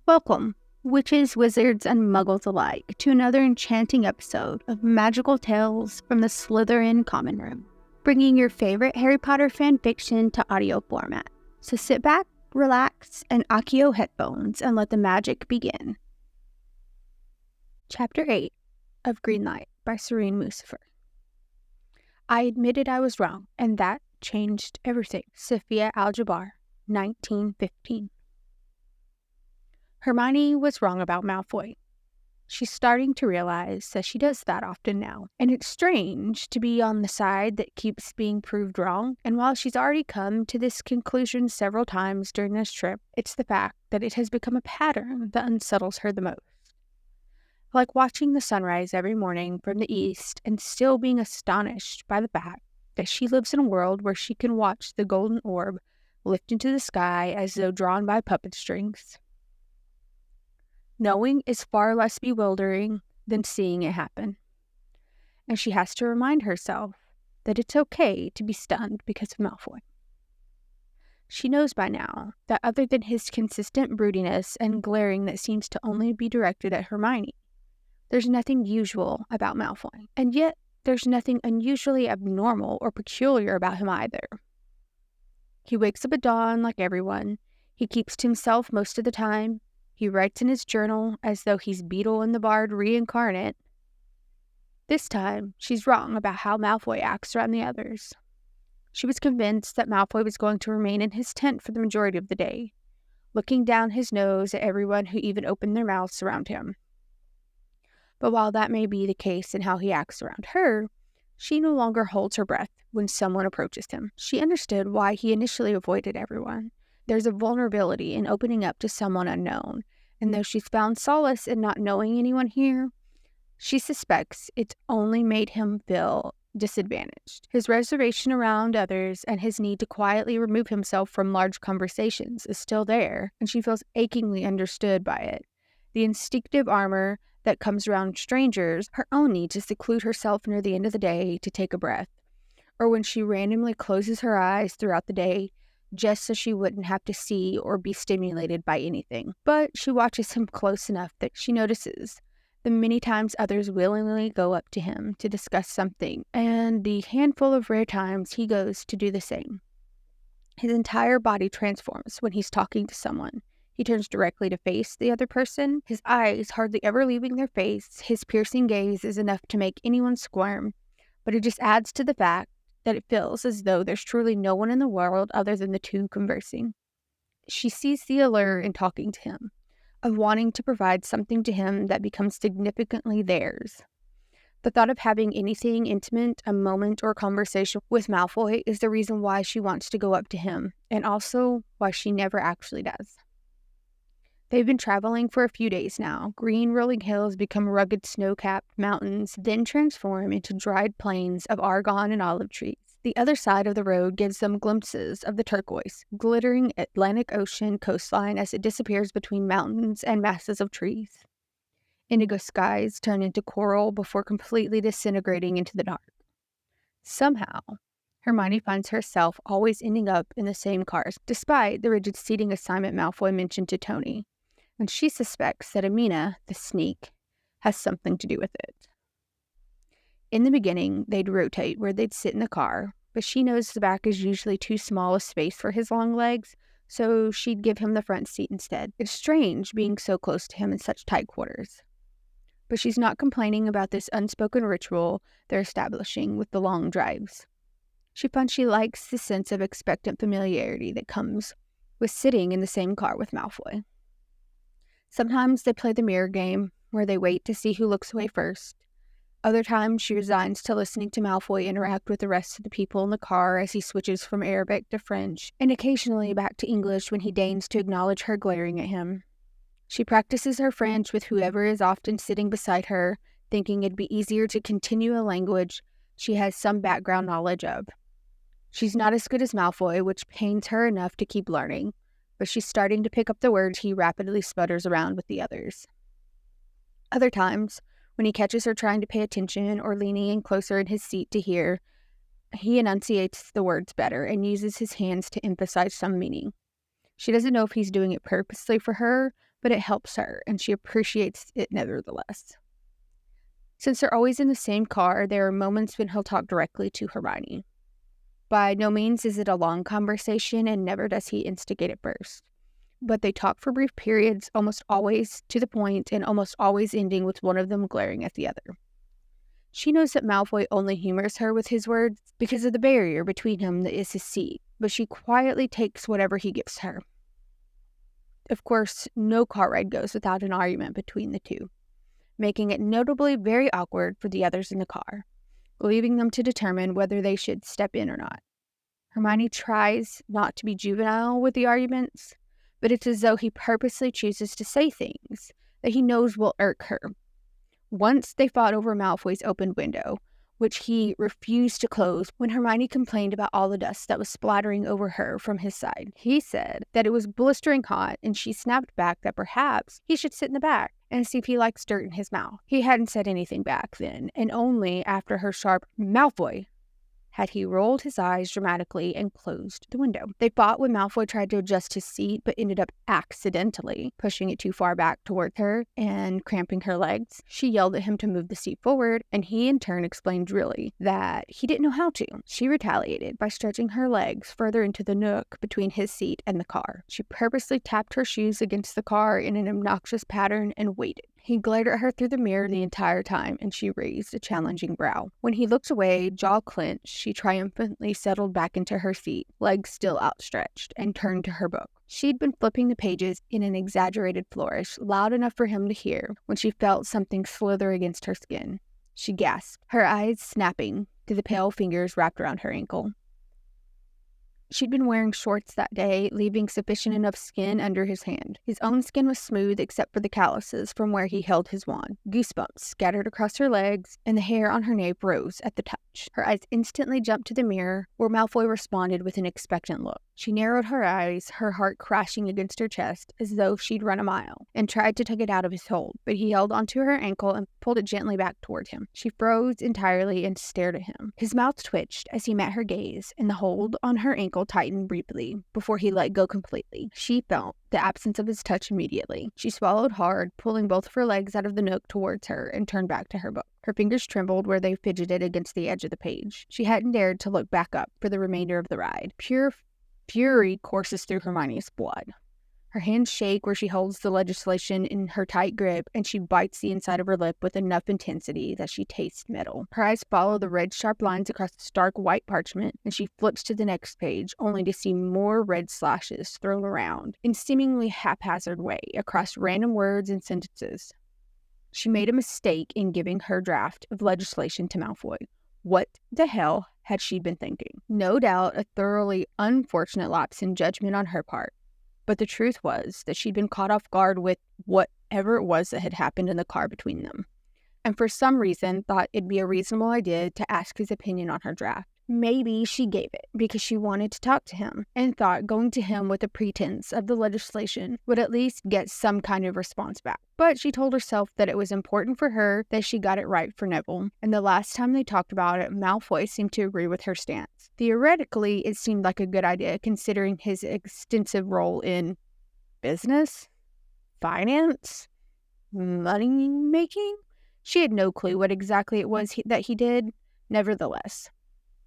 Welcome, witches, wizards, and muggles alike, to another enchanting episode of Magical Tales from the Slytherin Common Room, bringing your favorite Harry Potter fanfiction to audio format. So sit back, relax, and Accio headphones and let the magic begin. Chapter 8 of Greenlight by SerenMusafir. I admitted I was wrong, and that changed everything. Sophia Al-Jabbar, 1915. Hermione was wrong about Malfoy. She's starting to realize that she does that often now, and it's strange to be on the side that keeps being proved wrong, and while she's already come to this conclusion several times during this trip, it's the fact that it has become a pattern that unsettles her the most. Like watching the sunrise every morning from the east and still being astonished by the fact that she lives in a world where she can watch the golden orb lift into the sky as though drawn by puppet strings. Knowing is far less bewildering than seeing it happen. And she has to remind herself that it's okay to be stunned because of Malfoy. She knows by now that other than his consistent broodiness and glaring that seems to only be directed at Hermione, there's nothing usual about Malfoy. And yet, there's nothing unusually abnormal or peculiar about him either. He wakes up at dawn like everyone. He keeps to himself most of the time. He writes in his journal as though he's Beetle and the Bard reincarnate. This time, she's wrong about how Malfoy acts around the others. She was convinced that Malfoy was going to remain in his tent for the majority of the day, looking down his nose at everyone who even opened their mouths around him. But while that may be the case in how he acts around her, she no longer holds her breath when someone approaches him. She understood why he initially avoided everyone. There's a vulnerability in opening up to someone unknown, and though she's found solace in not knowing anyone here, she suspects it's only made him feel disadvantaged. His reservation around others and his need to quietly remove himself from large conversations is still there, and she feels achingly understood by it. The instinctive armor that comes around strangers, her own need to seclude herself near the end of the day to take a breath, or when she randomly closes her eyes throughout the day, just so she wouldn't have to see or be stimulated by anything. But she watches him close enough that she notices the many times others willingly go up to him to discuss something, and the handful of rare times he goes to do the same. His entire body transforms when he's talking to someone. He turns directly to face the other person, his eyes hardly ever leaving their face. His piercing gaze is enough to make anyone squirm, but it just adds to the fact that it feels as though there's truly no one in the world other than the two conversing. She sees the allure in talking to him, of wanting to provide something to him that becomes significantly theirs. The thought of having anything intimate, a moment or conversation with Malfoy is the reason why she wants to go up to him, and also why she never actually does. They've been traveling for a few days now. Green rolling hills become rugged snow-capped mountains, then transform into dried plains of argon and olive trees. The other side of the road gives them glimpses of the turquoise, glittering Atlantic Ocean coastline as it disappears between mountains and masses of trees. Indigo skies turn into coral before completely disintegrating into the dark. Somehow, Hermione finds herself always ending up in the same cars, despite the rigid seating assignment Malfoy mentioned to Tony. And she suspects that Amina, the sneak, has something to do with it. In the beginning, they'd rotate where they'd sit in the car, but she knows the back is usually too small a space for his long legs, so she'd give him the front seat instead. It's strange being so close to him in such tight quarters. But she's not complaining about this unspoken ritual they're establishing with the long drives. She finds she likes the sense of expectant familiarity that comes with sitting in the same car with Malfoy. Sometimes they play the mirror game, where they wait to see who looks away first. Other times she resigns to listening to Malfoy interact with the rest of the people in the car as he switches from Arabic to French, and occasionally back to English when he deigns to acknowledge her glaring at him. She practices her French with whoever is often sitting beside her, thinking it'd be easier to continue a language she has some background knowledge of. She's not as good as Malfoy, which pains her enough to keep learning, but she's starting to pick up the words he rapidly sputters around with the others. Other times, when he catches her trying to pay attention or leaning in closer in his seat to hear, he enunciates the words better and uses his hands to emphasize some meaning. She doesn't know if he's doing it purposely for her, but it helps her, and she appreciates it nevertheless. Since they're always in the same car, there are moments when he'll talk directly to Hermione. By no means is it a long conversation, and never does he instigate it first. But they talk for brief periods, almost always to the point, and almost always ending with one of them glaring at the other. She knows that Malfoy only humors her with his words because of the barrier between him that is his seat, but she quietly takes whatever he gives her. Of course, no car ride goes without an argument between the two, making it notably very awkward for the others in the car, leaving them to determine whether they should step in or not. Hermione tries not to be juvenile with the arguments, but it's as though he purposely chooses to say things that he knows will irk her. Once they fought over Malfoy's open window, which he refused to close when Hermione complained about all the dust that was splattering over her from his side. He said that it was blistering hot, and she snapped back that perhaps he should sit in the back and see if he likes dirt in his mouth. He hadn't said anything back then, and only after her sharp "Malfoy" had he rolled his eyes dramatically and closed the window. They fought when Malfoy tried to adjust his seat, but ended up accidentally pushing it too far back towards her and cramping her legs. She yelled at him to move the seat forward, and he in turn explained drily that he didn't know how to. She retaliated by stretching her legs further into the nook between his seat and the car. She purposely tapped her shoes against the car in an obnoxious pattern and waited. He glared at her through the mirror the entire time, and she raised a challenging brow. When he looked away, jaw clenched, she triumphantly settled back into her seat, legs still outstretched, and turned to her book. She'd been flipping the pages in an exaggerated flourish, loud enough for him to hear, when she felt something slither against her skin. She gasped, her eyes snapping to the pale fingers wrapped around her ankle. She'd been wearing shorts that day, leaving sufficient enough skin under his hand. His own skin was smooth except for the calluses from where he held his wand. Goosebumps scattered across her legs, and the hair on her nape rose at the touch. Her eyes instantly jumped to the mirror, where Malfoy responded with an expectant look. She narrowed her eyes, her heart crashing against her chest as though she'd run a mile, and tried to tug it out of his hold, but he held onto her ankle and pulled it gently back toward him. She froze entirely and stared at him. His mouth twitched as he met her gaze, and the hold on her ankle tightened briefly before he let go completely. She felt the absence of his touch immediately. She swallowed hard, pulling both of her legs out of the nook towards her, and turned back to her book. Her fingers trembled where they fidgeted against the edge of the page. She hadn't dared to look back up for the remainder of the ride. Pure fury courses through Hermione's blood. Her hands shake where she holds the legislation in her tight grip, and she bites the inside of her lip with enough intensity that she tastes metal. Her eyes follow the red sharp lines across the stark white parchment, and she flips to the next page, only to see more red slashes thrown around in seemingly haphazard way across random words and sentences. She made a mistake in giving her draft of legislation to Malfoy. What the hell had she been thinking? No doubt a thoroughly unfortunate lapse in judgment on her part. But the truth was that she'd been caught off guard with whatever it was that had happened in the car between them, and for some reason thought it'd be a reasonable idea to ask his opinion on her draft. Maybe she gave it because she wanted to talk to him, and thought going to him with a pretense of the legislation would at least get some kind of response back. But she told herself that it was important for her that she got it right for Neville, and the last time they talked about it, Malfoy seemed to agree with her stance. Theoretically, it seemed like a good idea considering his extensive role in business, finance, money making. She had no clue what exactly it was that he did. Nevertheless,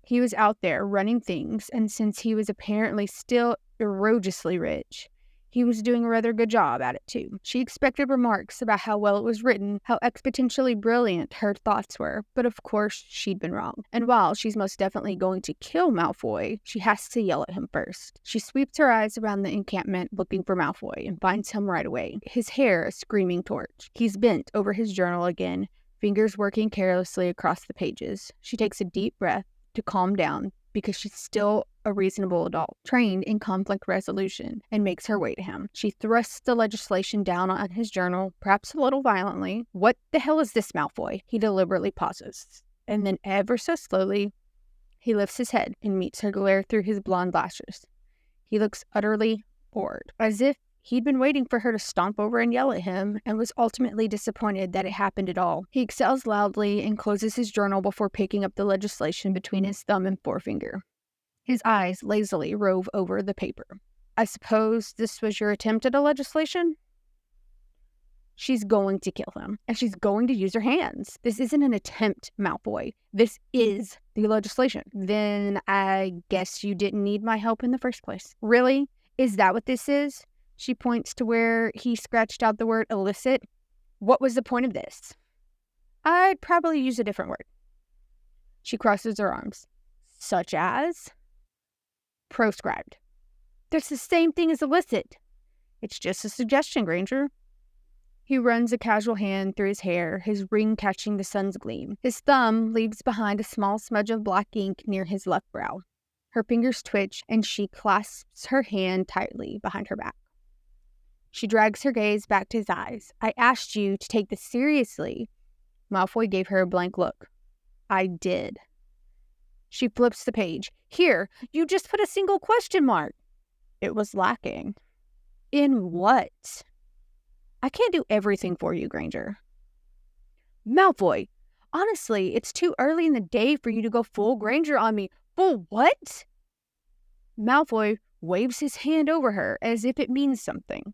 he was out there running things, and since he was apparently still egregiously rich, he was doing a rather good job at it too. She expected remarks about how well it was written, how exponentially brilliant her thoughts were, but of course she'd been wrong. And while she's most definitely going to kill Malfoy, she has to yell at him first. She sweeps her eyes around the encampment looking for Malfoy and finds him right away, his hair a screaming torch. He's bent over his journal again, fingers working carelessly across the pages. She takes a deep breath to calm down because she's still a reasonable adult, trained in conflict resolution, and makes her way to him. She thrusts the legislation down on his journal, perhaps a little violently. "What the hell is this, Malfoy?" He deliberately pauses, and then ever so slowly, he lifts his head and meets her glare through his blonde lashes. He looks utterly bored, as if he'd been waiting for her to stomp over and yell at him, and was ultimately disappointed that it happened at all. He exhales loudly and closes his journal before picking up the legislation between his thumb and forefinger. His eyes lazily rove over the paper. I suppose this was your attempt at a legislation? She's going to kill him, and she's going to use her hands. This isn't an attempt, Malfoy. This is the legislation. Then I guess you didn't need my help in the first place. Really? Is that what this is? She points to where he scratched out the word illicit. What was the point of this? I'd probably use a different word. She crosses her arms. Such as? Proscribed. That's the same thing as illicit. It's just a suggestion, Granger. He runs a casual hand through his hair, his ring catching the sun's gleam. His thumb leaves behind a small smudge of black ink near his left brow. Her fingers twitch, and she clasps her hand tightly behind her back. She drags her gaze back to his eyes. I asked you to take this seriously. Malfoy gave her a blank look. I did. She flips the page. Here, you just put a single question mark. It was lacking. In what? I can't do everything for you, Granger. Malfoy, honestly, it's too early in the day for you to go full Granger on me. Full what? Malfoy waves his hand over her as if it means something.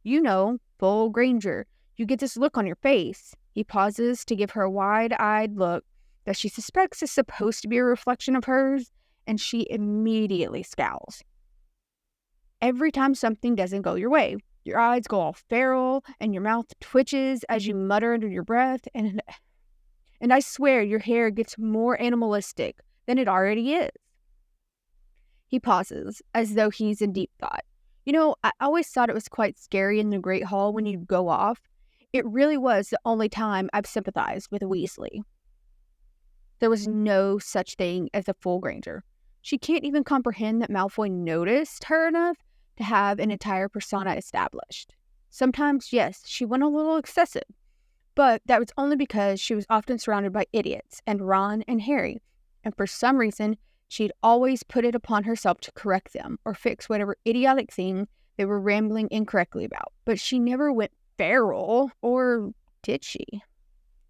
You know, full Granger. You get this look on your face. He pauses to give her a wide-eyed look that she suspects is supposed to be a reflection of hers, and she immediately scowls. Every time something doesn't go your way, your eyes go all feral, and your mouth twitches as you mutter under your breath, and I swear your hair gets more animalistic than it already is. He pauses, as though he's in deep thought. You know, I always thought it was quite scary in the Great Hall when you'd go off. It really was the only time I've sympathized with a Weasley. There was no such thing as a full Granger. She can't even comprehend that Malfoy noticed her enough to have an entire persona established. Sometimes, yes, she went a little excessive, but that was only because she was often surrounded by idiots and Ron and Harry, and for some reason, she'd always put it upon herself to correct them or fix whatever idiotic thing they were rambling incorrectly about. But she never went feral, or did she?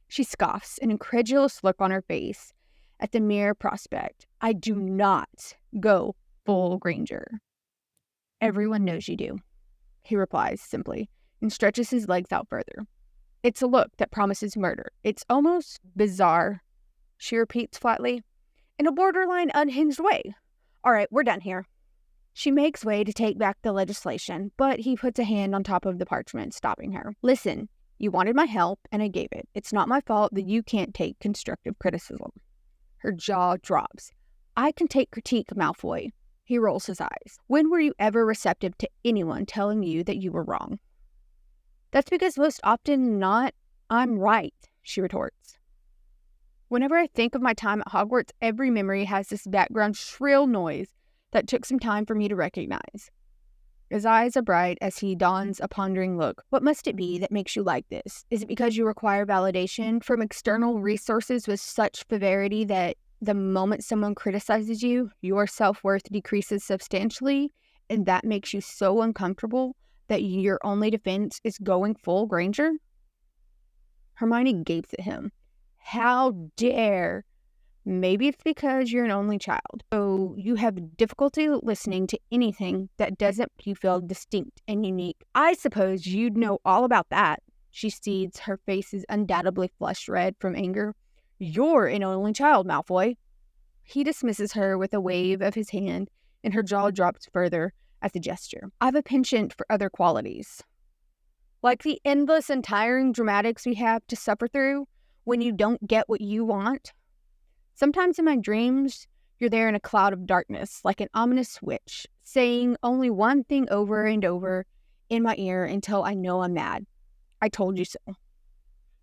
She scoffs, an incredulous look on her face at the mere prospect. I do not go full Granger. Everyone knows you do, he replies simply, and stretches his legs out further. It's a look that promises murder. It's almost bizarre, she repeats flatly, in a borderline unhinged way. All right, we're done here. She makes way to take back the legislation, but he puts a hand on top of the parchment, stopping her. Listen, you wanted my help, and I gave it. It's not my fault that you can't take constructive criticism. Her jaw drops. I can take critique, Malfoy. He rolls his eyes. When were you ever receptive to anyone telling you that you were wrong? That's because most often not, I'm right, she retorts. Whenever I think of my time at Hogwarts, every memory has this background shrill noise that took some time for me to recognize. His eyes are bright as he dons a pondering look. What must it be that makes you like this? Is it because you require validation from external resources with such severity that the moment someone criticizes you, your self-worth decreases substantially, and that makes you so uncomfortable that your only defense is going full Granger? Hermione gapes at him. How dare! Maybe it's because you're an only child, so you have difficulty listening to anything that doesn't make you feel distinct and unique. I suppose you'd know all about that. She steeds, her face is undoubtedly flushed red from anger. You're an only child, Malfoy. He dismisses her with a wave of his hand, and her jaw drops further at the gesture. I've a penchant for other qualities. Like the endless and tiring dramatics we have to suffer through when you don't get what you want. Sometimes in my dreams, you're there in a cloud of darkness, like an ominous witch, saying only one thing over and over in my ear until I know I'm mad. I told you so.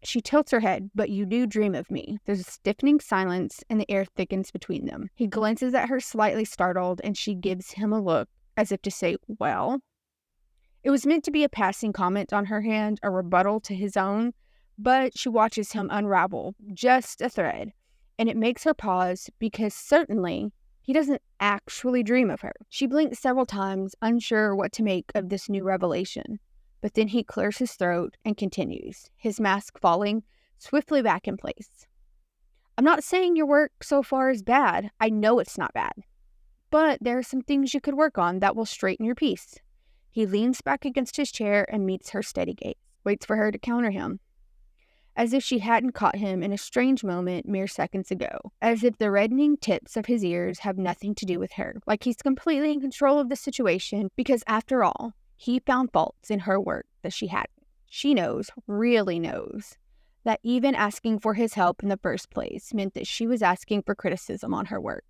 She tilts her head, but you do dream of me. There's a stiffening silence, and the air thickens between them. He glances at her slightly startled, and she gives him a look as if to say, well. It was meant to be a passing comment on her hand, a rebuttal to his own, but she watches him unravel just a thread, and it makes her pause because certainly he doesn't actually dream of her. She blinks several times, unsure what to make of this new revelation. But then he clears his throat and continues, his mask falling swiftly back in place. I'm not saying your work so far is bad. I know it's not bad. but there are some things you could work on that will straighten your peace. He leans back against his chair and meets her steady gaze, waits for her to counter him, as if she hadn't caught him in a strange moment mere seconds ago, as if the reddening tips of his ears have nothing to do with her, like he's completely in control of the situation, because after all, he found faults in her work that she hadn't. She knows, really knows, that even asking for his help in the first place meant that she was asking for criticism on her work.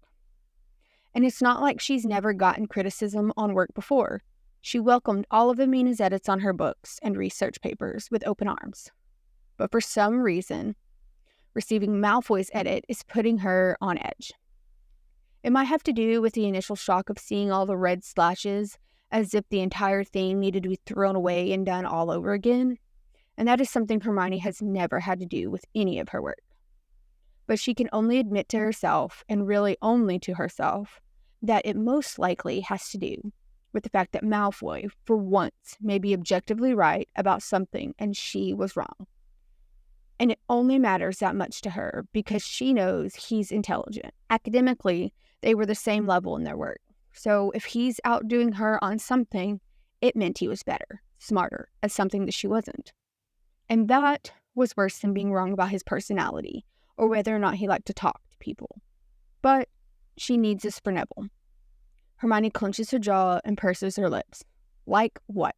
And it's not like she's never gotten criticism on work before. She welcomed all of Amina's edits on her books and research papers with open arms. But for some reason, receiving Malfoy's edit is putting her on edge. It might have to do with the initial shock of seeing all the red slashes, as if the entire thing needed to be thrown away and done all over again. And that is something Hermione has never had to do with any of her work. But she can only admit to herself, and really only to herself, that it most likely has to do with the fact that Malfoy, for once, may be objectively right about something and she was wrong. And it only matters that much to her because she knows he's intelligent. Academically, they were the same level in their work. So if he's outdoing her on something, it meant he was better, smarter, at something that she wasn't. And that was worse than being wrong about his personality, or whether or not he liked to talk to people. But she needs this for Neville. Hermione clenches her jaw and purses her lips. Like what?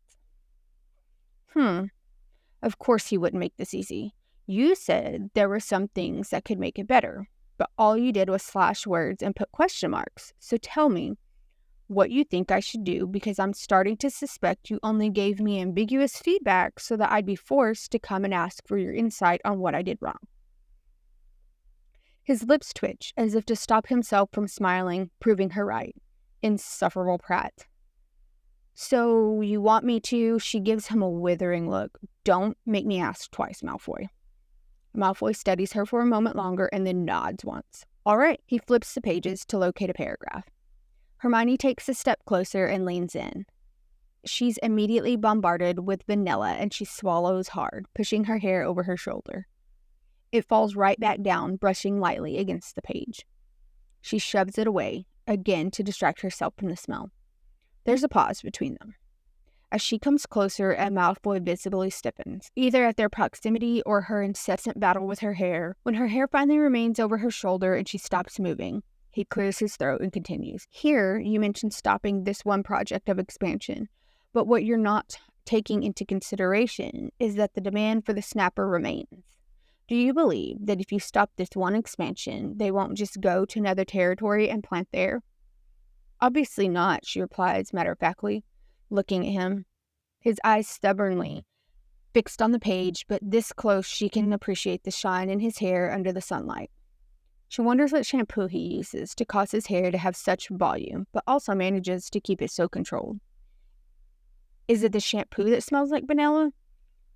Of course he wouldn't make this easy. You said there were some things that could make it better, but all you did was slash words and put question marks. So tell me what you think I should do, because I'm starting to suspect you only gave me ambiguous feedback so that I'd be forced to come and ask for your insight on what I did wrong. His lips twitch as if to stop himself from smiling, proving her right. Insufferable prat. So you want me to? She gives him a withering look. Don't make me ask twice, Malfoy. Malfoy studies her for a moment longer and then nods once. All right. He flips the pages to locate a paragraph. Hermione takes a step closer and leans in. She's immediately bombarded with vanilla and she swallows hard, pushing her hair over her shoulder. It falls right back down, brushing lightly against the page. She shoves it away, again to distract herself from the smell. There's a pause between them. As she comes closer, a Malfoy visibly stiffens, either at their proximity or her incessant battle with her hair. When her hair finally remains over her shoulder and she stops moving, he clears his throat and continues. Here, you mentioned stopping this one project of expansion, but what you're not taking into consideration is that the demand for the snapper remains. Do you believe that if you stop this one expansion, they won't just go to another territory and plant there? Obviously not, she replies matter-of-factly, looking at him, his eyes stubbornly fixed on the page, but this close she can appreciate the shine in his hair under the sunlight. She wonders what shampoo he uses to cause his hair to have such volume, but also manages to keep it so controlled. Is it the shampoo that smells like vanilla?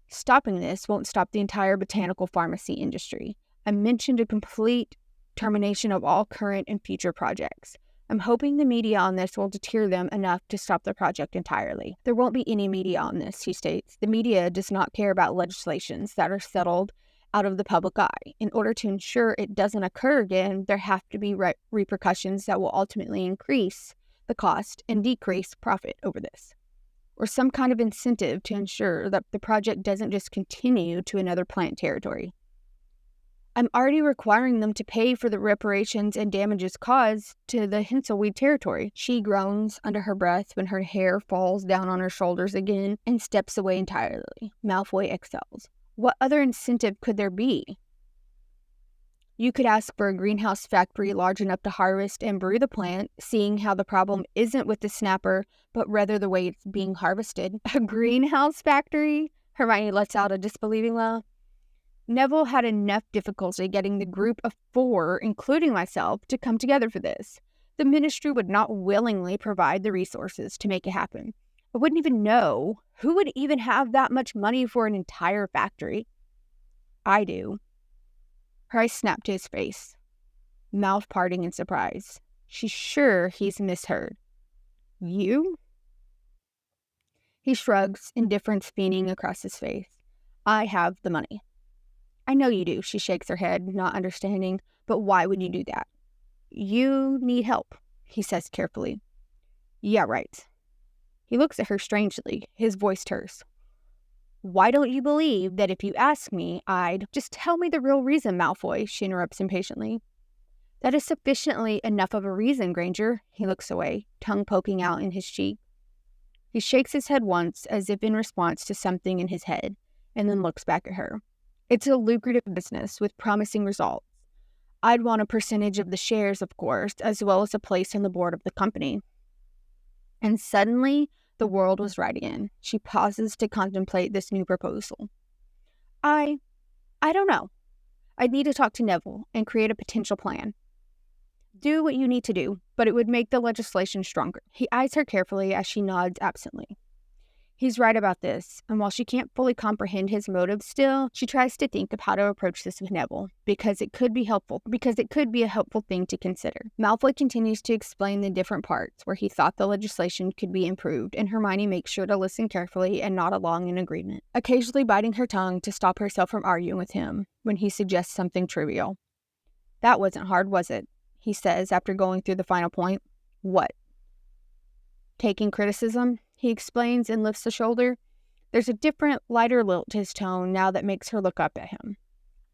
Stopping this won't stop the entire botanical pharmacy industry. I mentioned a complete termination of all current and future projects. I'm hoping the media on this will deter them enough to stop the project entirely. There won't be any media on this, he states. The media does not care about legislations that are settled out of the public eye. In order to ensure it doesn't occur again, there have to be repercussions that will ultimately increase the cost and decrease profit over this, or some kind of incentive to ensure that the project doesn't just continue to another plant territory. I'm already requiring them to pay for the reparations and damages caused to the Hinselweed territory. She groans under her breath when her hair falls down on her shoulders again and steps away entirely. Malfoy exhales. What other incentive could there be? You could ask for a greenhouse factory large enough to harvest and brew the plant, seeing how the problem isn't with the snapper, but rather the way it's being harvested. A greenhouse factory? Hermione lets out a disbelieving laugh. Neville had enough difficulty getting the group of 4, including myself, to come together for this. The ministry would not willingly provide the resources to make it happen. I wouldn't even know who would even have that much money for an entire factory. I do. Her eyes snapped to his face, mouth parting in surprise. She's sure he's misheard. You? He shrugs, indifference beaming across his face. I have the money. I know you do, she shakes her head, not understanding, but why would you do that? You need help. he says carefully. Yeah, right. He looks at her strangely, his voice terse. Why don't you believe that if you ask me, I'd... Just tell me the real reason, Malfoy, she interrupts impatiently. That is sufficiently enough of a reason, Granger. He looks away, tongue poking out in his cheek. He shakes his head once, as if in response to something in his head, and then looks back at her. It's a lucrative business with promising results. I'd want a percentage of the shares, of course, as well as a place on the board of the company. And suddenly, the world was right again. She pauses to contemplate this new proposal. I don't know. I'd need to talk to Neville and create a potential plan. Do what you need to do, but it would make the legislation stronger. He eyes her carefully as she nods absently. He's right about this, and while she can't fully comprehend his motives still, she tries to think of how to approach this with Neville, because it could be a helpful thing to consider. Malfoy continues to explain the different parts where he thought the legislation could be improved, and Hermione makes sure to listen carefully and nod along in agreement, occasionally biting her tongue to stop herself from arguing with him when he suggests something trivial. That wasn't hard, was it? He says after going through the final point. What? Taking criticism? He explains and lifts a shoulder. There's a different, lighter lilt to his tone now that makes her look up at him.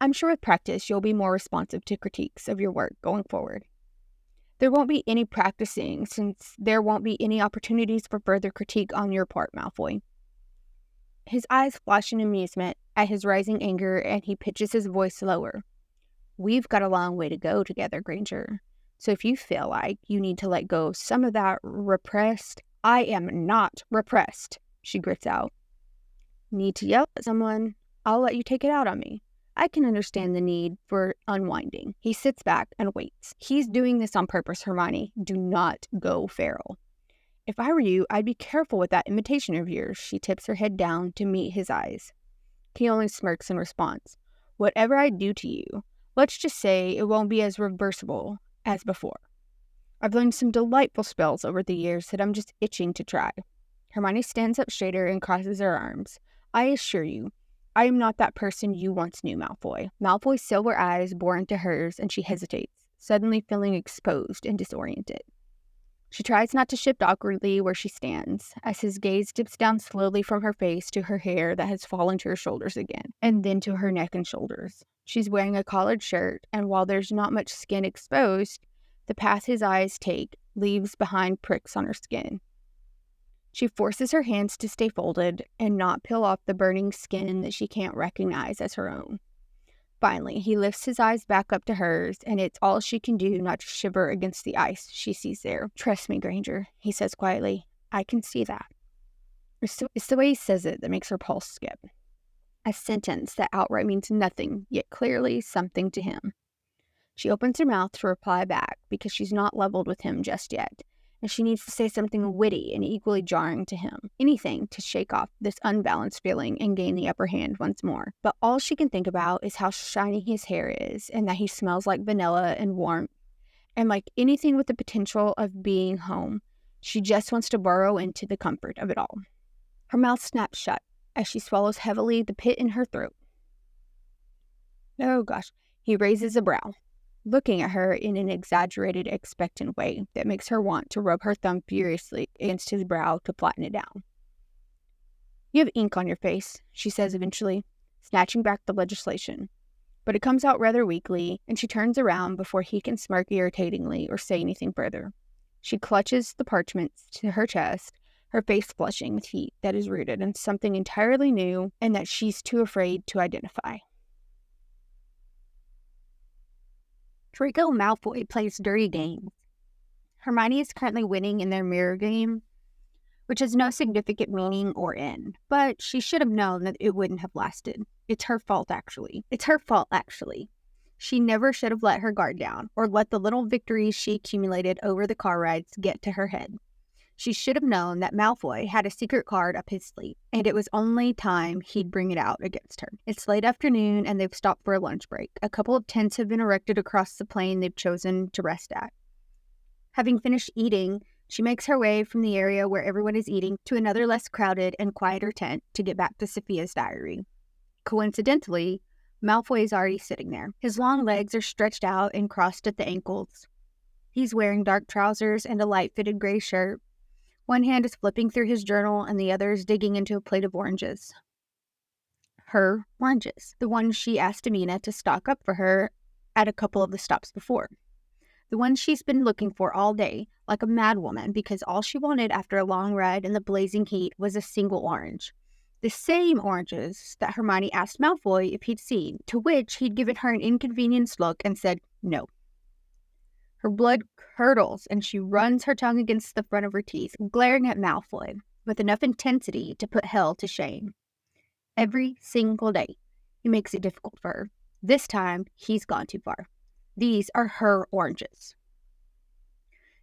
I'm sure with practice you'll be more responsive to critiques of your work going forward. There won't be any practicing, since there won't be any opportunities for further critique on your part, Malfoy. His eyes flash in amusement at his rising anger, and he pitches his voice lower. We've got a long way to go together, Granger. So if you feel like you need to let go of some of that repressed... I am not repressed, she grits out. Need to yell at someone? I'll let you take it out on me. I can understand the need for unwinding. He sits back and waits. He's doing this on purpose, Hermione. Do not go feral. If I were you, I'd be careful with that imitation of yours. She tips her head down to meet his eyes. He only smirks in response. Whatever I do to you, let's just say it won't be as reversible as before. I've learned some delightful spells over the years that I'm just itching to try. Hermione stands up straighter and crosses her arms. I assure you, I am not that person you once knew, Malfoy. Malfoy's silver eyes bore into hers, and she hesitates, suddenly feeling exposed and disoriented. She tries not to shift awkwardly where she stands, as his gaze dips down slowly from her face to her hair that has fallen to her shoulders again, and then to her neck and shoulders. She's wearing a collared shirt, and while there's not much skin exposed, the path his eyes take leaves behind pricks on her skin. She forces her hands to stay folded and not peel off the burning skin that she can't recognize as her own. Finally, he lifts his eyes back up to hers, and it's all she can do not to shiver against the ice she sees there. Trust me, Granger, he says quietly. I can see that. It's the way he says it that makes her pulse skip. A sentence that outright means nothing, yet clearly something to him. She opens her mouth to reply back because she's not leveled with him just yet, and she needs to say something witty and equally jarring to him. Anything to shake off this unbalanced feeling and gain the upper hand once more. But all she can think about is how shiny his hair is, and that he smells like vanilla and warmth. And like anything with the potential of being home, she just wants to burrow into the comfort of it all. Her mouth snaps shut as she swallows heavily the pit in her throat. Oh gosh, he raises a brow, looking at her in an exaggerated, expectant way that makes her want to rub her thumb furiously against his brow to flatten it down. You have ink on your face, she says eventually, snatching back the legislation. But it comes out rather weakly, and she turns around before he can smirk irritatingly or say anything further. She clutches the parchments to her chest, her face flushing with heat that is rooted in something entirely new and that she's too afraid to identify. Draco Malfoy plays dirty games. Hermione is currently winning in their mirror game, which has no significant meaning or end, but she should have known that it wouldn't have lasted. It's her fault, actually. She never should have let her guard down, or let the little victories she accumulated over the car rides get to her head. She should have known that Malfoy had a secret card up his sleeve, and it was only time he'd bring it out against her. It's late afternoon, and they've stopped for a lunch break. A couple of tents have been erected across the plain they've chosen to rest at. Having finished eating, she makes her way from the area where everyone is eating to another less crowded and quieter tent to get back to Sophia's diary. Coincidentally, Malfoy is already sitting there. His long legs are stretched out and crossed at the ankles. He's wearing dark trousers and a light-fitted gray shirt. One hand is flipping through his journal and the other is digging into a plate of oranges. Her oranges, the ones she asked Amina to stock up for her at a couple of the stops before. The ones she's been looking for all day, like a madwoman, because all she wanted after a long ride in the blazing heat was a single orange. The same oranges that Hermione asked Malfoy if he'd seen, to which he'd given her an inconvenienced look and said no. Her blood curdles and she runs her tongue against the front of her teeth, glaring at Malfoy with enough intensity to put hell to shame. Every single day, he makes it difficult for her. This time, he's gone too far. These are her oranges.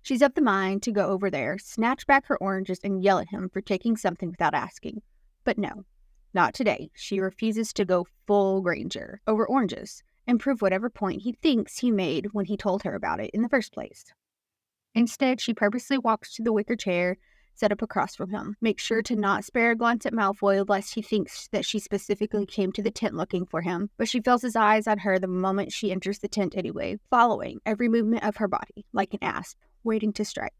She's of the mind to go over there, snatch back her oranges, and yell at him for taking something without asking. But no, not today. She refuses to go full Granger over oranges and prove whatever point he thinks he made when he told her about it in the first place. Instead, she purposely walks to the wicker chair set up across from him, makes sure to not spare a glance at Malfoy lest he thinks that she specifically came to the tent looking for him, but she feels his eyes on her the moment she enters the tent anyway, following every movement of her body, like an asp, waiting to strike.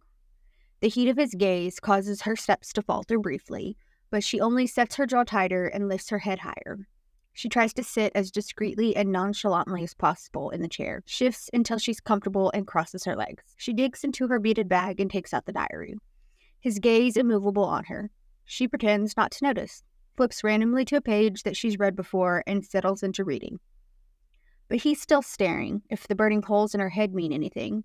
The heat of his gaze causes her steps to falter briefly, but she only sets her jaw tighter and lifts her head higher. She tries to sit as discreetly and nonchalantly as possible in the chair, shifts until she's comfortable and crosses her legs. She digs into her beaded bag and takes out the diary. His gaze immovable on her. She pretends not to notice, flips randomly to a page that she's read before, and settles into reading. But he's still staring, if the burning holes in her head mean anything.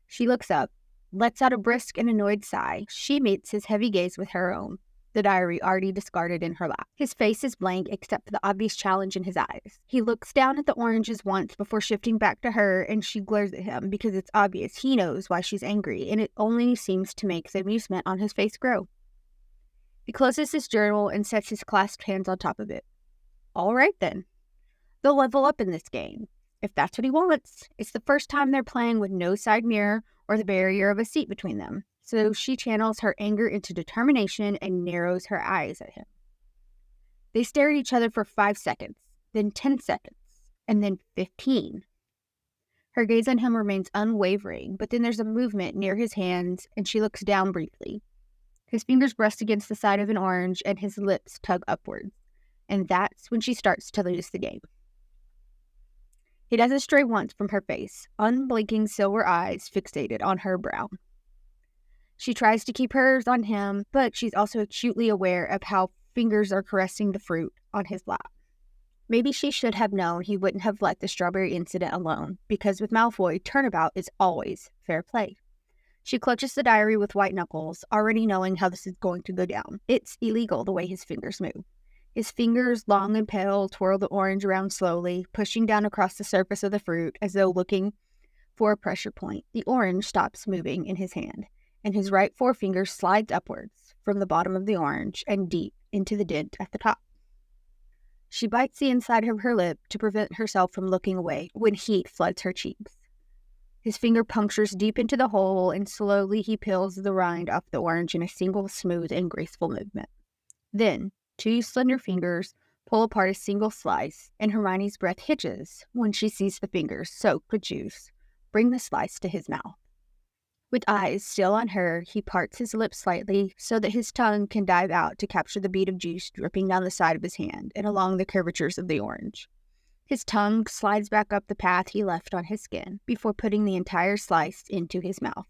She looks up, lets out a brisk and annoyed sigh. She meets his heavy gaze with her own, the diary already discarded in her lap. His face is blank except for the obvious challenge in his eyes. He looks down at the oranges once before shifting back to her, and she glares at him because it's obvious he knows why she's angry, and it only seems to make the amusement on his face grow. He closes his journal and sets his clasped hands on top of it. All right then. They'll level up in this game, if that's what he wants. It's the first time they're playing with no side mirror or the barrier of a seat between them. So she channels her anger into determination and narrows her eyes at him. They stare at each other for 5 seconds, then 10 seconds, and then 15. Her gaze on him remains unwavering, but then there's a movement near his hands, and she looks down briefly. His fingers rest against the side of an orange, and his lips tug upwards, and that's when she starts to lose the game. He doesn't stray once from her face, unblinking silver eyes fixated on her brow. She tries to keep hers on him, but she's also acutely aware of how fingers are caressing the fruit on his lap. Maybe she should have known he wouldn't have let the strawberry incident alone, because with Malfoy, turnabout is always fair play. She clutches the diary with white knuckles, already knowing how this is going to go down. It's illegal the way his fingers move. His fingers, long and pale, twirl the orange around slowly, pushing down across the surface of the fruit as though looking for a pressure point. The orange stops moving in his hand, and his right forefinger slides upwards from the bottom of the orange and deep into the dent at the top. She bites the inside of her lip to prevent herself from looking away when heat floods her cheeks. His finger punctures deep into the hole, and slowly he peels the rind off the orange in a single smooth and graceful movement. Then, 2 slender fingers pull apart a single slice, and Hermione's breath hitches when she sees the fingers, soaked with juice, bring the slice to his mouth. With eyes still on her, he parts his lips slightly so that his tongue can dive out to capture the bead of juice dripping down the side of his hand and along the curvatures of the orange. His tongue slides back up the path he left on his skin before putting the entire slice into his mouth.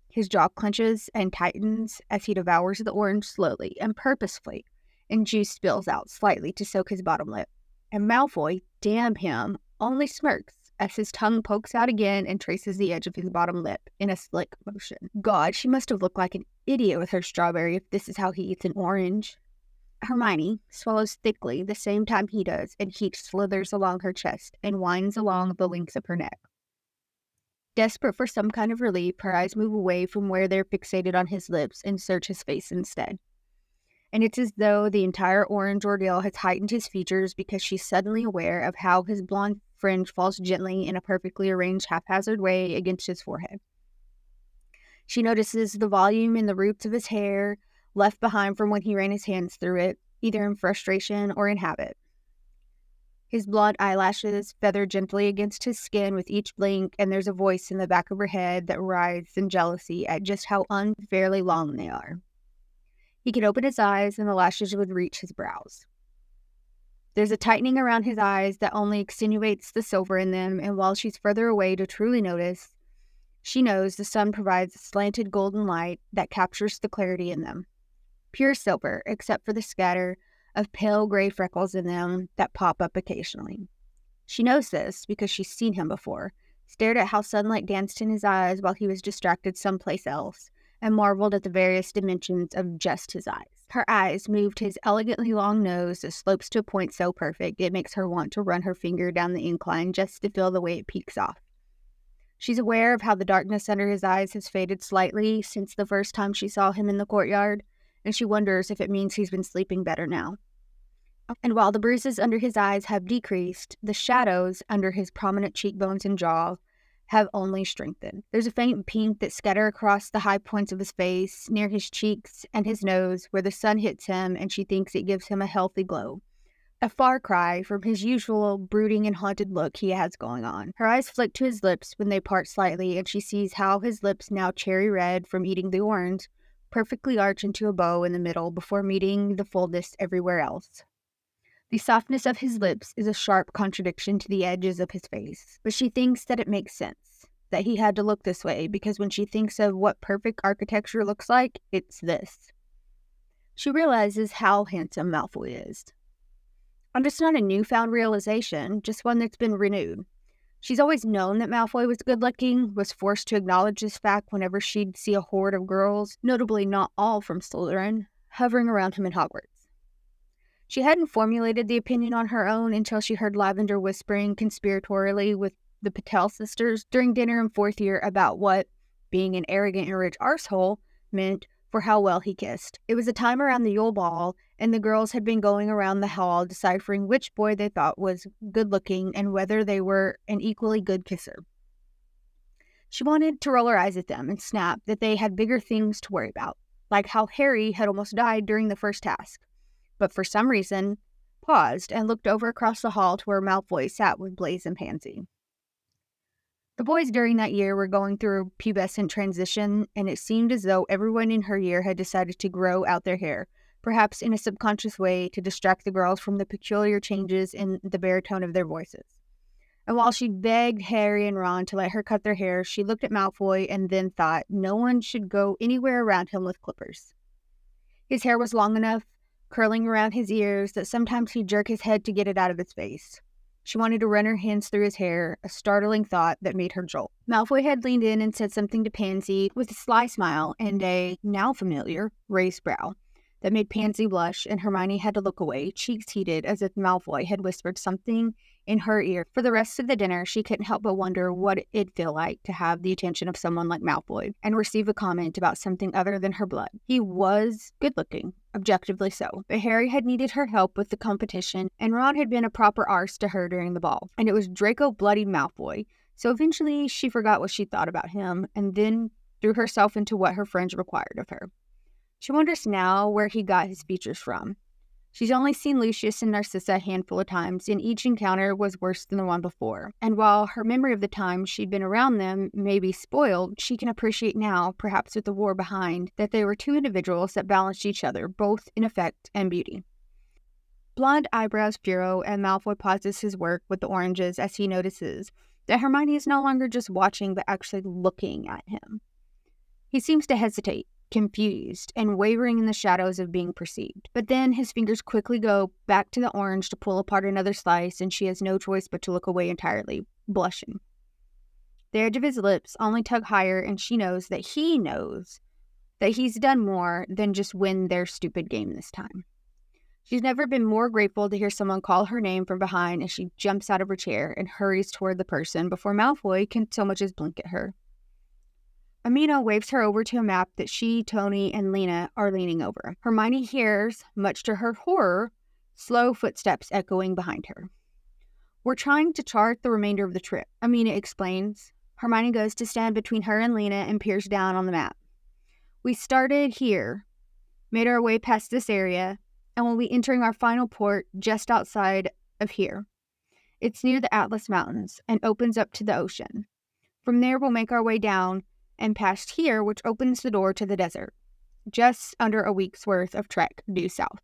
His jaw clenches and tightens as he devours the orange slowly and purposefully, and juice spills out slightly to soak his bottom lip. And Malfoy, damn him, only smirks as his tongue pokes out again and traces the edge of his bottom lip in a slick motion. God, she must have looked like an idiot with her strawberry if this is how he eats an orange. Hermione swallows thickly the same time he does, and heat slithers along her chest and winds along the lengths of her neck. Desperate for some kind of relief, her eyes move away from where they're fixated on his lips and search his face instead. And it's as though the entire orange ordeal has heightened his features because she's suddenly aware of how his blonde fringe falls gently in a perfectly arranged haphazard way against his forehead. She notices the volume in the roots of his hair, left behind from when he ran his hands through it, either in frustration or in habit. His blonde eyelashes feather gently against his skin with each blink, and there's a voice in the back of her head that writhes in jealousy at just how unfairly long they are. He could open his eyes, and the lashes would reach his brows. There's a tightening around his eyes that only extenuates the silver in them, and while she's further away to truly notice, she knows the sun provides a slanted golden light that captures the clarity in them. Pure silver, except for the scatter of pale gray freckles in them that pop up occasionally. She knows this because she's seen him before, stared at how sunlight danced in his eyes while he was distracted someplace else, and marveled at the various dimensions of just his eyes. Her eyes moved his elegantly long nose that slopes to a point so perfect it makes her want to run her finger down the incline just to feel the way it peeks off. She's aware of how the darkness under his eyes has faded slightly since the first time she saw him in the courtyard, and she wonders if it means he's been sleeping better now. And while the bruises under his eyes have decreased, the shadows under his prominent cheekbones and jaw have only strengthened. There's a faint pink that scatters across the high points of his face, near his cheeks and his nose, where the sun hits him and she thinks it gives him a healthy glow. A far cry from his usual brooding and haunted look he has going on. Her eyes flick to his lips when they part slightly, and she sees how his lips, now cherry red from eating the orange, perfectly arch into a bow in the middle before meeting the fullness everywhere else. The softness of his lips is a sharp contradiction to the edges of his face, but she thinks that it makes sense, that he had to look this way, because when she thinks of what perfect architecture looks like, it's this. She realizes how handsome Malfoy is. And it's not a newfound realization, just one that's been renewed. She's always known that Malfoy was good-looking, was forced to acknowledge this fact whenever she'd see a horde of girls, notably not all from Slytherin, hovering around him in Hogwarts. She hadn't formulated the opinion on her own until she heard Lavender whispering conspiratorially with the Patel sisters during dinner in fourth year about what being an arrogant and rich arsehole meant for how well he kissed. It was a time around the Yule Ball, and the girls had been going around the hall deciphering which boy they thought was good-looking and whether they were an equally good kisser. She wanted to roll her eyes at them and snap that they had bigger things to worry about, like how Harry had almost died during the first task, but for some reason paused and looked over across the hall to where Malfoy sat with Blaise and Pansy. The boys during that year were going through a pubescent transition, and it seemed as though everyone in her year had decided to grow out their hair, perhaps in a subconscious way to distract the girls from the peculiar changes in the baritone of their voices. And while she begged Harry and Ron to let her cut their hair, she looked at Malfoy and then thought no one should go anywhere around him with clippers. His hair was long enough, curling around his ears, that sometimes he'd jerk his head to get it out of his face. She wanted to run her hands through his hair, a startling thought that made her jolt. Malfoy had leaned in and said something to Pansy with a sly smile and a, now familiar, raised brow that made Pansy blush, and Hermione had to look away, cheeks heated as if Malfoy had whispered something in her ear. For the rest of the dinner, she couldn't help but wonder what it'd feel like to have the attention of someone like Malfoy and receive a comment about something other than her blood. He was good-looking, objectively so, but Harry had needed her help with the competition, and Ron had been a proper arse to her during the ball, and it was Draco bloody Malfoy, so eventually she forgot what she thought about him and then threw herself into what her friends required of her. She wonders now where he got his features from. She's only seen Lucius and Narcissa a handful of times, and each encounter was worse than the one before. And while her memory of the time she'd been around them may be spoiled, she can appreciate now, perhaps with the war behind, that they were two individuals that balanced each other, both in effect and beauty. Blonde eyebrows furrow, and Malfoy pauses his work with the oranges as he notices that Hermione is no longer just watching but actually looking at him. He seems to hesitate, confused, and wavering in the shadows of being perceived. But then his fingers quickly go back to the orange to pull apart another slice, and she has no choice but to look away entirely, blushing. The edge of his lips only tug higher, and she knows that he knows that he's done more than just win their stupid game this time. She's never been more grateful to hear someone call her name from behind as she jumps out of her chair and hurries toward the person before Malfoy can so much as blink at her. Amina waves her over to a map that she, Tony, and Lena are leaning over. Hermione hears, much to her horror, slow footsteps echoing behind her. "We're trying to chart the remainder of the trip," Amina explains. Hermione goes to stand between her and Lena and peers down on the map. "We started here, made our way past this area, and we'll be entering our final port just outside of here. It's near the Atlas Mountains and opens up to the ocean. From there, we'll make our way down and past here, which opens the door to the desert. Just under a week's worth of trek due south.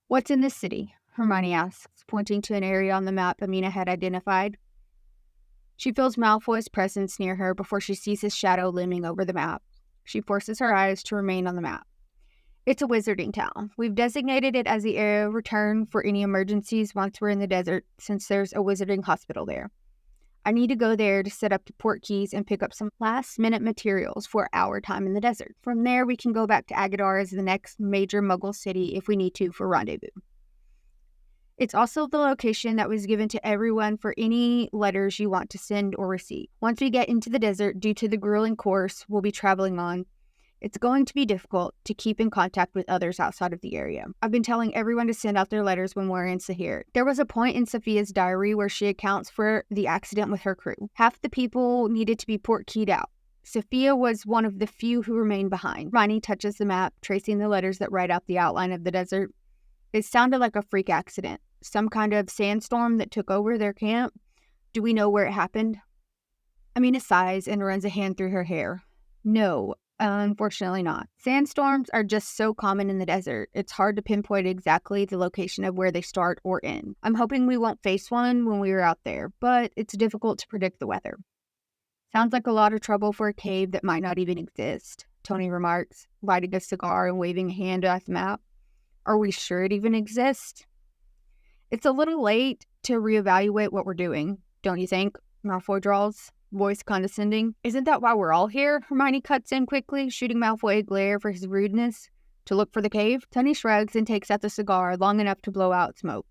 What's in this city? Hermione asks, pointing to an area on the map Amina had identified. She feels Malfoy's presence near her before she sees his shadow looming over the map. She forces her eyes to remain on the map. It's a wizarding town. We've designated it as the area of return for any emergencies once we're in the desert, since there's a wizarding hospital there. I need to go there to set up the port keys and pick up some last-minute materials for our time in the desert. From there, we can go back to Agadar as the next major Muggle city if we need to for rendezvous. It's also the location that was given to everyone for any letters you want to send or receive. Once we get into the desert, due to the grueling course we'll be traveling on, it's going to be difficult to keep in contact with others outside of the area. I've been telling everyone to send out their letters when we're in Sahir. There was a point in Sophia's diary where she accounts for the accident with her crew. Half the people needed to be port keyed out. Sophia was one of the few who remained behind. Hermione touches the map, tracing the letters that write out the outline of the desert. It sounded like a freak accident. Some kind of sandstorm that took over their camp. Do we know where it happened? Amina sighs and runs a hand through her hair. No. Unfortunately not. Sandstorms are just so common in the desert, it's hard to pinpoint exactly the location of where they start or end. I'm hoping we won't face one when we are out there, but it's difficult to predict the weather. Sounds like a lot of trouble for a cave that might not even exist, Tony remarks, lighting a cigar and waving a hand at the map. Are we sure it even exists? It's a little late to reevaluate what we're doing, don't you think? Malfoy drawls, voice condescending. Isn't that why we're all here? Hermione cuts in quickly, shooting Malfoy a glare for his rudeness. To look for the cave? Tony shrugs and takes out the cigar long enough to blow out smoke.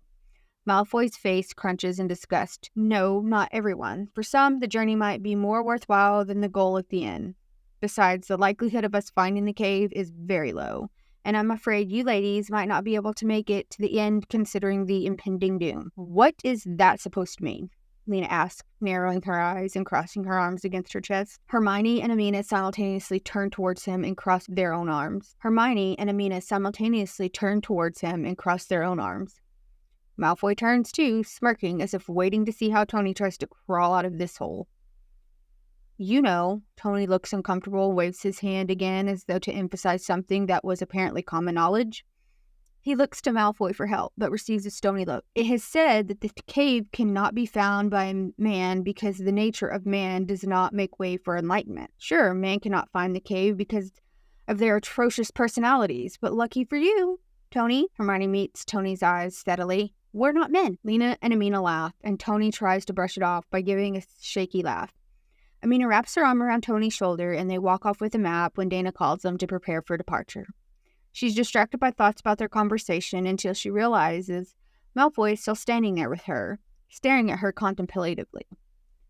Malfoy's face crunches in disgust. No, not everyone. For some, the journey might be more worthwhile than the goal at the end. Besides, the likelihood of us finding the cave is very low, and I'm afraid you ladies might not be able to make it to the end considering the impending doom. What is that supposed to mean? Lena asked, narrowing her eyes and crossing her arms against her chest. Hermione and Amina simultaneously turned towards him and crossed their own arms. Malfoy turns too, smirking as if waiting to see how Tony tries to crawl out of this hole. You know, Tony looks uncomfortable and waves his hand again as though to emphasize something that was apparently common knowledge. He looks to Malfoy for help, but receives a stony look. It has said that the cave cannot be found by man because the nature of man does not make way for enlightenment. Sure, man cannot find the cave because of their atrocious personalities, but lucky for you, Tony. Hermione meets Tony's eyes steadily. We're not men. Lena and Amina laugh, and Tony tries to brush it off by giving a shaky laugh. Amina wraps her arm around Tony's shoulder, and they walk off with a map when Dana calls them to prepare for departure. She's distracted by thoughts about their conversation until she realizes Malfoy is still standing there with her, staring at her contemplatively.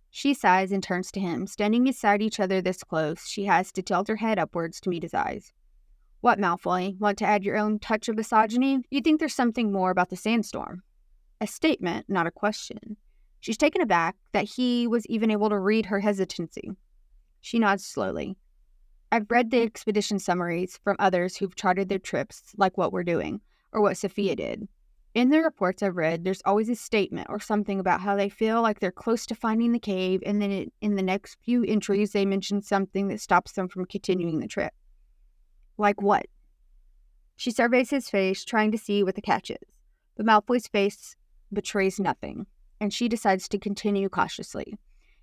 She sighs and turns to him. Standing beside each other this close, she has to tilt her head upwards to meet his eyes. What, Malfoy? Want to add your own touch of misogyny? You think there's something more about the sandstorm? A statement, not a question. She's taken aback that he was even able to read her hesitancy. She nods slowly. I've read the expedition summaries from others who've charted their trips, like what we're doing, or what Sophia did. In the reports I've read, there's always a statement or something about how they feel like they're close to finding the cave, and then in the next few entries they mention something that stops them from continuing the trip. Like what? She surveys his face, trying to see what the catch is, but Malfoy's face betrays nothing, and she decides to continue cautiously.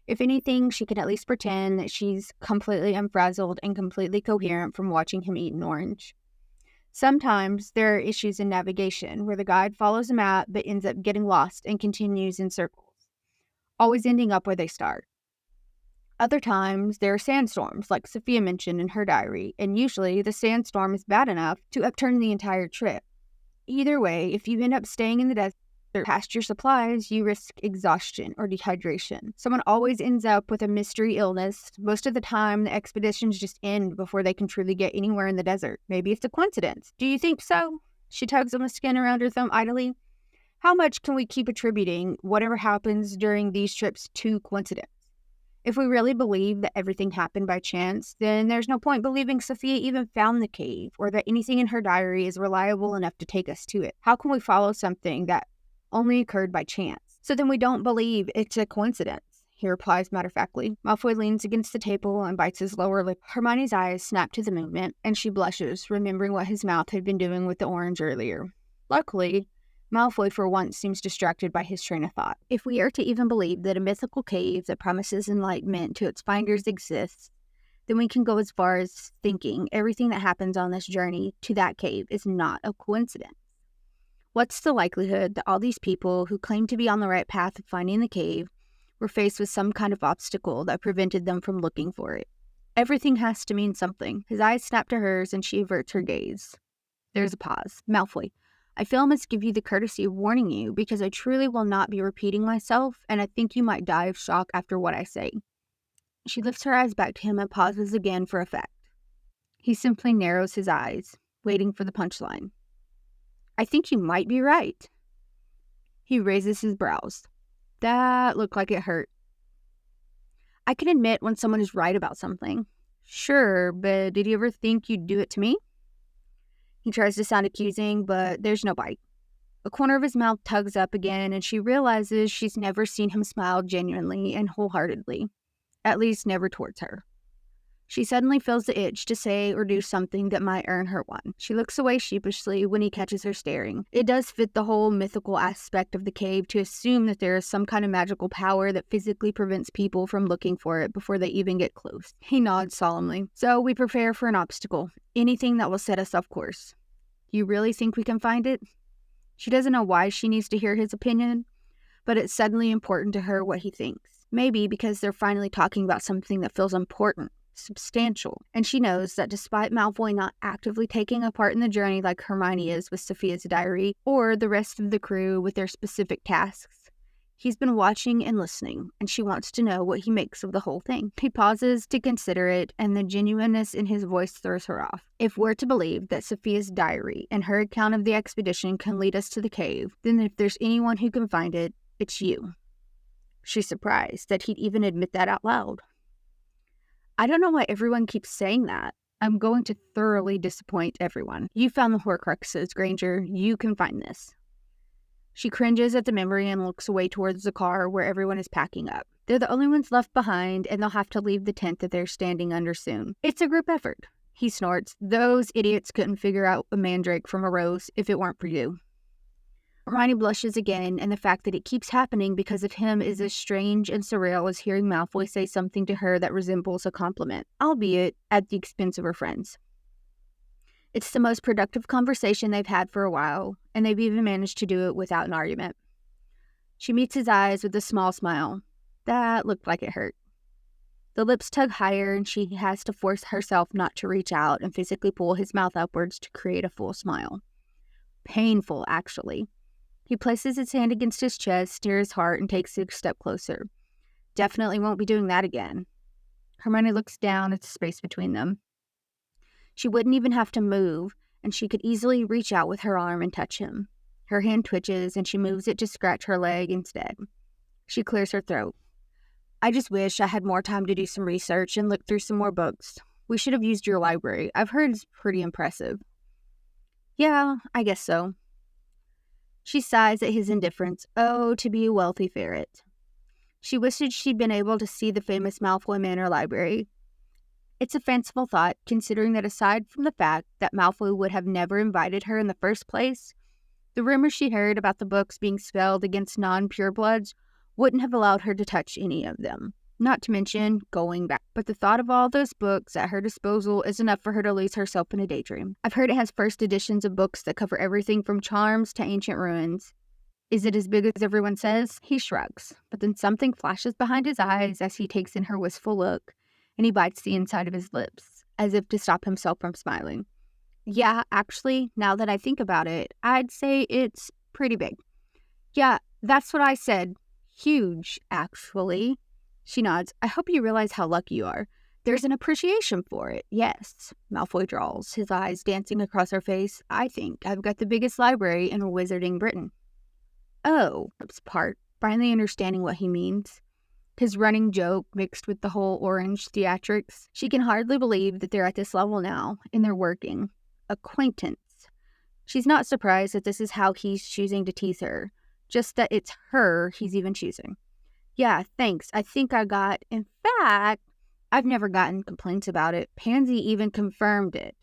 If anything, she can at least pretend that she's completely unfrazzled and completely coherent from watching him eat an orange. Sometimes there are issues in navigation where the guide follows a map but ends up getting lost and continues in circles, always ending up where they start. Other times, there are sandstorms, like Sophia mentioned in her diary, and usually the sandstorm is bad enough to upturn the entire trip. Either way, if you end up staying in the desert past your supplies, you risk exhaustion or dehydration. Someone always ends up with a mystery illness. Most of the time, the expeditions just end before they can truly get anywhere in the desert. Maybe it's a coincidence. Do you think so? She tugs on the skin around her thumb idly. How much can we keep attributing whatever happens during these trips to coincidence? If we really believe that everything happened by chance, then there's no point believing Sophia even found the cave or that anything in her diary is reliable enough to take us to it. How can we follow something that only occurred by chance. So then we don't believe it's a coincidence, he replies matter-of-factly. Malfoy leans against the table and bites his lower lip. Hermione's eyes snap to the movement, and she blushes, remembering what his mouth had been doing with the orange earlier. Luckily, Malfoy for once seems distracted by his train of thought. If we are to even believe that a mythical cave that promises enlightenment to its finders exists, then we can go as far as thinking everything that happens on this journey to that cave is not a coincidence. What's the likelihood that all these people who claim to be on the right path of finding the cave were faced with some kind of obstacle that prevented them from looking for it? Everything has to mean something. His eyes snap to hers and she averts her gaze. There's a pause. Malfoy, I feel I must give you the courtesy of warning you because I truly will not be repeating myself and I think you might die of shock after what I say. She lifts her eyes back to him and pauses again for effect. He simply narrows his eyes, waiting for the punchline. I think you might be right. He raises his brows. That looked like it hurt. I can admit when someone is right about something. Sure, but did you ever think you'd do it to me? He tries to sound accusing, but there's no bite. A corner of his mouth tugs up again, and she realizes she's never seen him smile genuinely and wholeheartedly. At least never towards her. She suddenly feels the itch to say or do something that might earn her one. She looks away sheepishly when he catches her staring. It does fit the whole mythical aspect of the cave to assume that there is some kind of magical power that physically prevents people from looking for it before they even get close. He nods solemnly. So we prepare for an obstacle. Anything that will set us off course. You really think we can find it? She doesn't know why she needs to hear his opinion, but it's suddenly important to her what he thinks. Maybe because they're finally talking about something that feels important, substantial, and she knows that despite Malfoy not actively taking a part in the journey like Hermione is with Sophia's diary, or the rest of the crew with their specific tasks, he's been watching and listening, and she wants to know what he makes of the whole thing. He pauses to consider it, and the genuineness in his voice throws her off. If we're to believe that Sophia's diary and her account of the expedition can lead us to the cave, then if there's anyone who can find it, it's you. She's surprised that he'd even admit that out loud. I don't know why everyone keeps saying that. I'm going to thoroughly disappoint everyone. You found the Horcruxes, Granger. You can find this. She cringes at the memory and looks away towards the car where everyone is packing up. They're the only ones left behind, and they'll have to leave the tent that they're standing under soon. It's a group effort. He snorts. Those idiots couldn't figure out a mandrake from a rose if it weren't for you. Hermione blushes again, and the fact that it keeps happening because of him is as strange and surreal as hearing Malfoy say something to her that resembles a compliment, albeit at the expense of her friends. It's the most productive conversation they've had for a while, and they've even managed to do it without an argument. She meets his eyes with a small smile. That looked like it hurt. The lips tug higher, and she has to force herself not to reach out and physically pull his mouth upwards to create a full smile. Painful, actually. He places his hand against his chest, near his heart, and takes a step closer. Definitely won't be doing that again. Hermione looks down at the space between them. She wouldn't even have to move, and she could easily reach out with her arm and touch him. Her hand twitches, and she moves it to scratch her leg instead. She clears her throat. I just wish I had more time to do some research and look through some more books. We should have used your library. I've heard it's pretty impressive. Yeah, I guess so. She sighs at his indifference. Oh, to be a wealthy ferret. She wishes she'd been able to see the famous Malfoy Manor library. It's a fanciful thought, considering that aside from the fact that Malfoy would have never invited her in the first place, the rumors she heard about the books being spelled against non-purebloods wouldn't have allowed her to touch any of them. Not to mention going back. But the thought of all those books at her disposal is enough for her to lose herself in a daydream. I've heard it has first editions of books that cover everything from charms to ancient ruins. Is it as big as everyone says? He shrugs, but then something flashes behind his eyes as he takes in her wistful look, and he bites the inside of his lips, as if to stop himself from smiling. Yeah, actually, now that I think about it, I'd say it's pretty big. Yeah, that's what I said. Huge, actually. She nods. I hope you realize how lucky you are. There's an appreciation for it, yes. Malfoy drawls, his eyes dancing across her face. I think I've got the biggest library in Wizarding Britain. Oh, part, finally understanding what he means. His running joke mixed with the whole orange theatrics. She can hardly believe that they're at this level now, and they're working. Acquaintance. She's not surprised that this is how he's choosing to tease her. just that it's her he's even choosing. Yeah, thanks. I think I got. In fact, I've never gotten complaints about it. Pansy even confirmed it.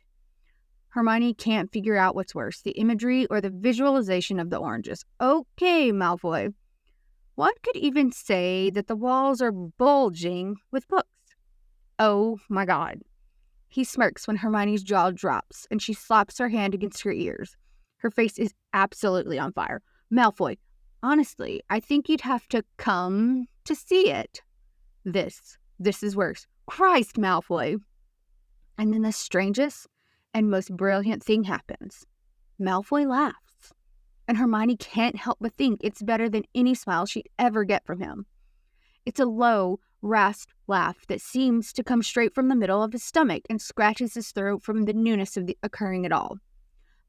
Hermione can't figure out what's worse, the imagery or the visualization of the oranges. Okay, Malfoy. One could even say that the walls are bulging with books. Oh my god. He smirks when Hermione's jaw drops and she slaps her hand against her ears. Her face is absolutely on fire. Malfoy, honestly, I think you'd have to come to see it. This is worse. Christ, Malfoy. And then the strangest and most brilliant thing happens. Malfoy laughs, and Hermione can't help but think it's better than any smile she'd ever get from him. It's a low, rasped laugh that seems to come straight from the middle of his stomach and scratches his throat from the newness of the occurring at all.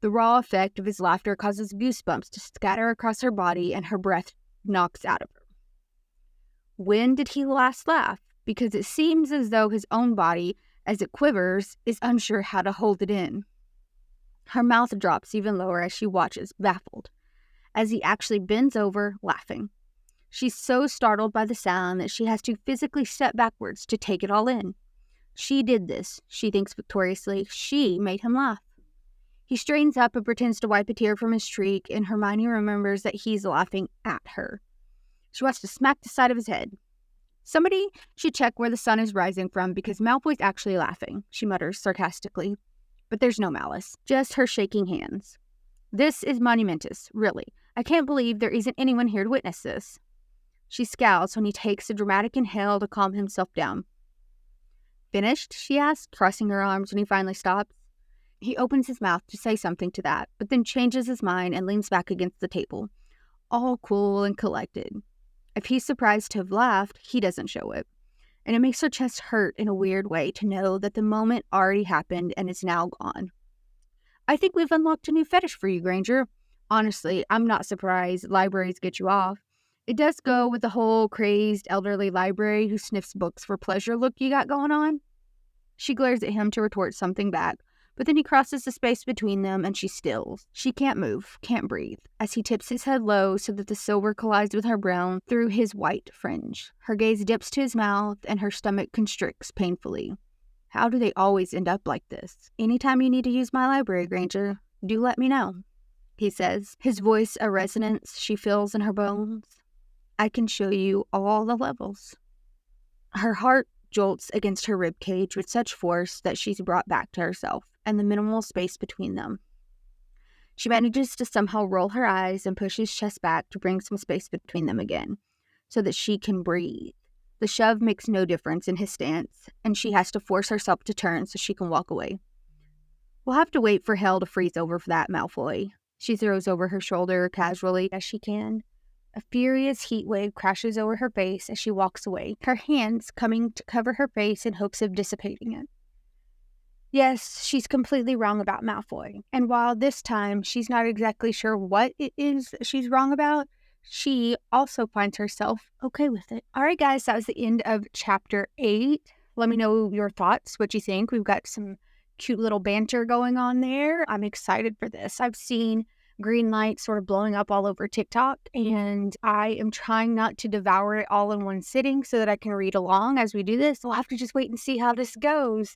The raw effect of his laughter causes goosebumps to scatter across her body, and her breath knocks out of her. When did he last laugh? Because it seems as though his own body, as it quivers, is unsure how to hold it in. Her mouth drops even lower as she watches, baffled, as he actually bends over, laughing. She's so startled by the sound that she has to physically step backwards to take it all in. She did this, she thinks victoriously. She made him laugh. He straightens up and pretends to wipe a tear from his streak, and Hermione remembers that he's laughing at her. She wants to smack the side of his head. Somebody should check where the sun is rising from because Malfoy's actually laughing, she mutters sarcastically. But there's no malice, just her shaking hands. This is monumentous, really. I can't believe there isn't anyone here to witness this. She scowls when he takes a dramatic inhale to calm himself down. Finished? She asks, crossing her arms when he finally stops. He opens his mouth to say something to that, but then changes his mind and leans back against the table, all cool and collected. If he's surprised to have laughed, he doesn't show it. And it makes her chest hurt in a weird way to know that the moment already happened and is now gone. I think we've unlocked a new fetish for you, Granger. Honestly, I'm not surprised libraries get you off. It does go with the whole crazed elderly library who sniffs books for pleasure look you got going on. She glares at him to retort something back, but then he crosses the space between them and she stills. She can't move, can't breathe, as he tips his head low so that the silver collides with her brown through his white fringe. Her gaze dips to his mouth and her stomach constricts painfully. How do they always end up like this? Anytime you need to use my library, Granger, do let me know, he says, his voice a resonance she feels in her bones. I can show you all the levels. Her heart jolts against her ribcage with such force that she's brought back to herself and the minimal space between them. She manages to somehow roll her eyes and push his chest back to bring some space between them again, so that she can breathe. The shove makes no difference in his stance, and she has to force herself to turn so she can walk away. We'll have to wait for hell to freeze over for that, Malfoy. She throws over her shoulder casually as she can. A furious heat wave crashes over her face as she walks away, her hands coming to cover her face in hopes of dissipating it. Yes, she's completely wrong about Malfoy, and while this time she's not exactly sure what it is she's wrong about, she also finds herself okay with it. Alright guys, that was the end of chapter 8. Let me know your thoughts, what you think. We've got some cute little banter going on there. I'm excited for this. I've seen Greenlight sort of blowing up all over TikTok, and I am trying not to devour it all in one sitting so that I can read along as we do this. We'll have to just wait and see how this goes.